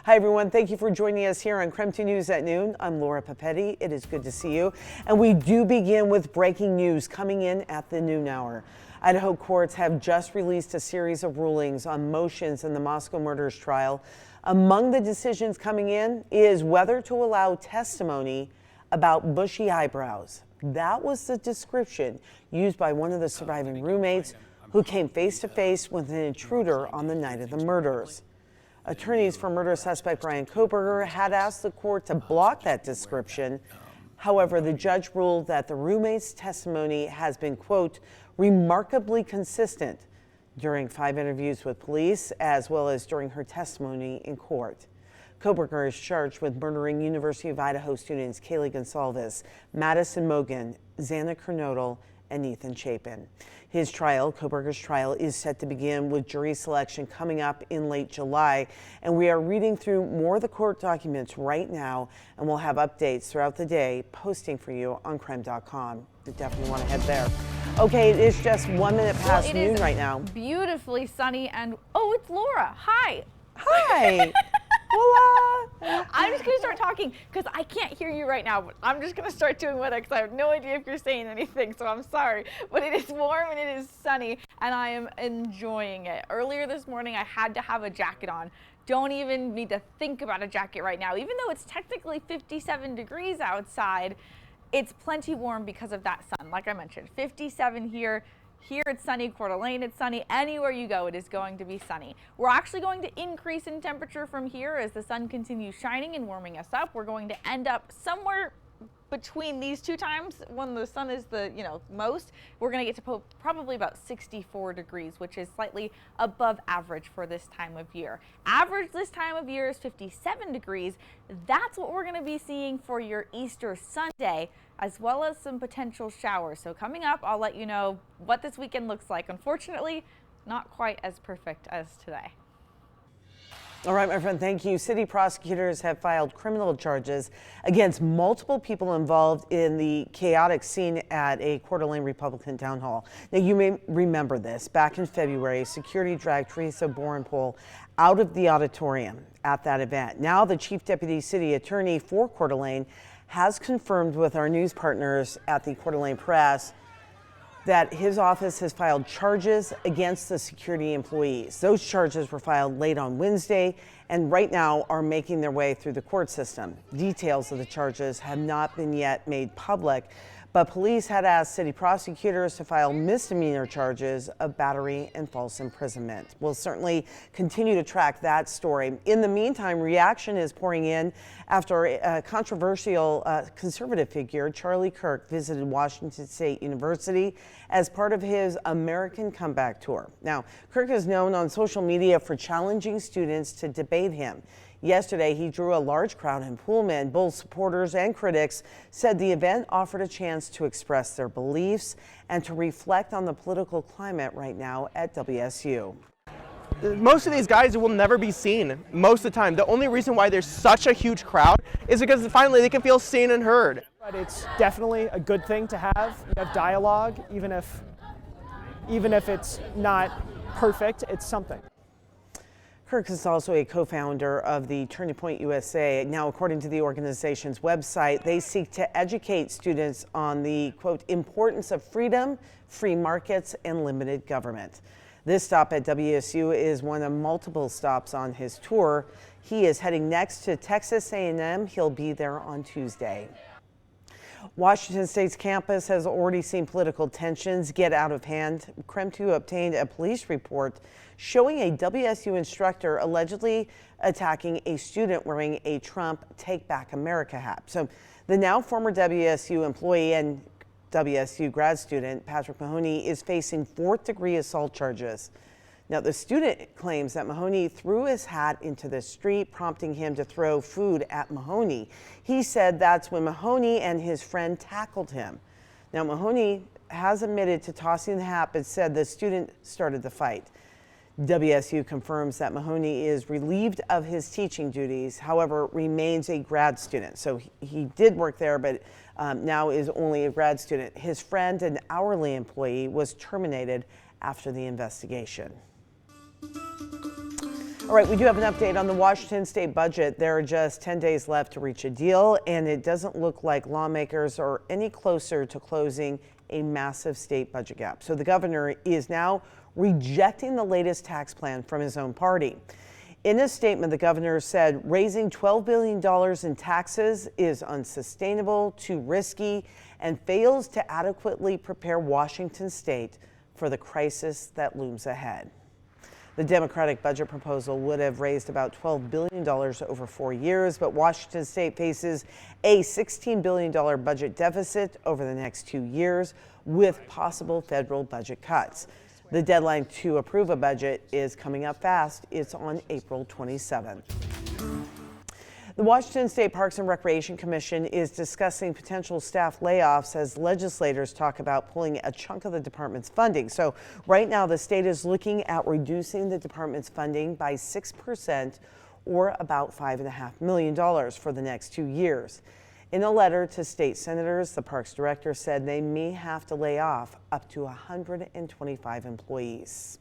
Hi, everyone. Thank you for joining us here on KREM 2 News at noon. I'm Laura Papetti. It is good to see you. And we do begin with breaking news coming in at the noon hour. Idaho courts have just released a series of rulings on motions in the Moscow murders trial. Among the decisions coming in is whether to allow testimony about bushy eyebrows. That was the description used by one of the surviving roommates who came face to face with an intruder on the night of the murders. Attorneys for murder suspect Brian Kohberger had asked the court to block that description. However, the judge ruled that the roommate's testimony has been, quote, remarkably consistent during 5 interviews with police, as well as during her testimony in court. Kohberger is charged with murdering University of Idaho students Kaylee Gonsalves, Madison Mogan, Xana Kernodle, and Ethan Chapin. His trial, Kohberger's trial, is set to begin with jury selection coming up in late July. And we are reading through more of the court documents right now, and we'll have updates throughout the day posting for you on KREM.com. You definitely want to head there. Okay, it is just 1 minute past noon right now. Beautifully sunny, and oh, it's Laura. Hi. Hi. Hola. I'm just gonna start talking because I can't hear you right now, but I'm just gonna start doing with it because I have no idea if you're saying anything, so I'm sorry. But it is warm and it is sunny, and I am enjoying it. Earlier this morning, I had to have a jacket on. Don't even need to think about a jacket right now. Even though it's technically 57 degrees outside, it's plenty warm because of that sun. Like I mentioned, 57 here. Here it's sunny, Coeur d'Alene it's sunny, anywhere you go it is going to be sunny. We're actually going to increase in temperature from here as the sun continues shining and warming us up. We're going to end up somewhere between these two times when the sun is the most. We're going to get to probably about 64 degrees, which is slightly above average for this time of year. Average this time of year is 57 degrees. That's what we're going to be seeing for your Easter Sunday, as well as some potential showers. So coming up, I'll let you know what this weekend looks like. Unfortunately, not quite as perfect as today. All right, my friend, thank you. City prosecutors have filed criminal charges against multiple people involved in the chaotic scene at a Coeur d'Alene Republican town hall. Now, you may remember this. Back in February, security dragged Teresa Borenpol out of the auditorium at that event. Now, the chief deputy city attorney for Coeur d'Alene has confirmed with our news partners at the Coeur d'Alene Press that his office has filed charges against the security employees. Those charges were filed late on Wednesday and right now are making their way through the court system. Details of the charges have not been yet made public, but police had asked city prosecutors to file misdemeanor charges of battery and false imprisonment. We'll certainly continue to track that story. In the meantime, reaction is pouring in after a controversial conservative figure, Charlie Kirk, visited Washington State University as part of his American Comeback Tour. Now, Kirk is known on social media for challenging students to debate him. Yesterday, he drew a large crowd in Pullman. Both supporters and critics said the event offered a chance to express their beliefs and to reflect on the political climate right now at WSU. Most of these guys will never be seen most of the time. The only reason why there's such a huge crowd is because finally they can feel seen and heard. But it's definitely a good thing to have. You have dialogue, even if it's not perfect, it's something. Kirk is also a co-founder of the Turning Point USA. Now, according to the organization's website, they seek to educate students on the, quote, importance of freedom, free markets, and limited government. This stop at WSU is one of multiple stops on his tour. He is heading next to Texas A&M. He'll be there on Tuesday. Washington State's campus has already seen political tensions get out of hand. KREM 2 obtained a police report showing a WSU instructor allegedly attacking a student wearing a Trump Take Back America hat. So the now former WSU employee and WSU grad student, Patrick Mahoney, is facing 4th-degree assault charges. Now, the student claims that Mahoney threw his hat into the street, prompting him to throw food at Mahoney. He said that's when Mahoney and his friend tackled him. Now, Mahoney has admitted to tossing the hat, but said the student started the fight. WSU confirms that Mahoney is relieved of his teaching duties, however, remains a grad student. So he did work there, but now is only a grad student. His friend, an hourly employee, was terminated after the investigation. All right, we do have an update on the Washington state budget. There are just 10 days left to reach a deal, and it doesn't look like lawmakers are any closer to closing a massive state budget gap. So the governor is now rejecting the latest tax plan from his own party. In a statement, the governor said raising $12 billion in taxes is unsustainable, too risky, and fails to adequately prepare Washington state for the crisis that looms ahead. The Democratic budget proposal would have raised about $12 billion over 4 years, but Washington state faces a $16 billion budget deficit over the next 2 years with possible federal budget cuts. The deadline to approve a budget is coming up fast. It's on April 27th. The Washington State Parks and Recreation Commission is discussing potential staff layoffs as legislators talk about pulling a chunk of the department's funding. So right now, the state is looking at reducing the department's funding by 6%, or about $5.5 million for the next 2 years. In a letter to state senators, the parks director said they may have to lay off up to 125 employees.